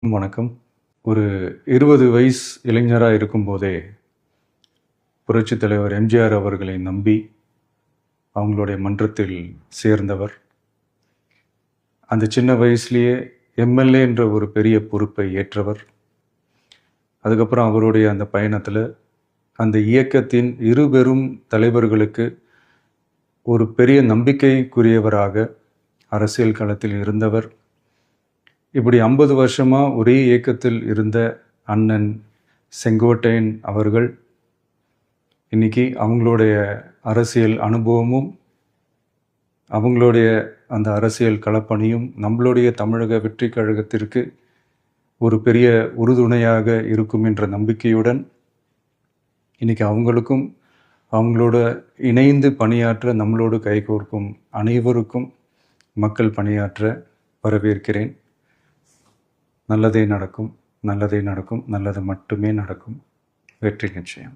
வணக்கம். ஒரு 20 வயசு இளைஞராக இருக்கும்போதே புரட்சித் தலைவர் எம்ஜிஆர் அவர்களை நம்பி அவங்களுடைய மன்றத்தில் சேர்ந்தவர். அந்த சின்ன வயசுலேயே எம்எல்ஏ என்ற ஒரு பெரிய பொறுப்பை ஏற்றவர். அதுக்கப்புறம் அவருடைய அந்த பயணத்தில் அந்த இயக்கத்தின் இருபெரும் தலைவர்களுக்கு ஒரு பெரிய நம்பிக்கைக்குரியவராக அரசியல் களத்தில் இருந்தவர். இப்படி 50 வருஷமாக ஒரே இயக்கத்தில் இருந்த அண்ணன் செங்கோட்டையன் அவர்கள் இன்னைக்கு அவங்களுடைய அரசியல் அனுபவமும் அவங்களுடைய அந்த அரசியல் களப்பணியும் நம்மளுடைய தமிழக வெற்றி கழகத்திற்கு ஒரு பெரிய உறுதுணையாக இருக்கும் என்ற நம்பிக்கையுடன் இன்னைக்கு அவங்களுக்கும் அவங்களோட இணைந்து பணியாற்ற நம்மளோடு கைகோர்க்கும் அனைவருக்கும் மக்கள் பணியாற்ற வரவேற்கிறேன். நல்லதே நடக்கும், நல்லதே நடக்கும், நல்லது மட்டுமே நடக்கும். வெற்றி நிச்சயம்.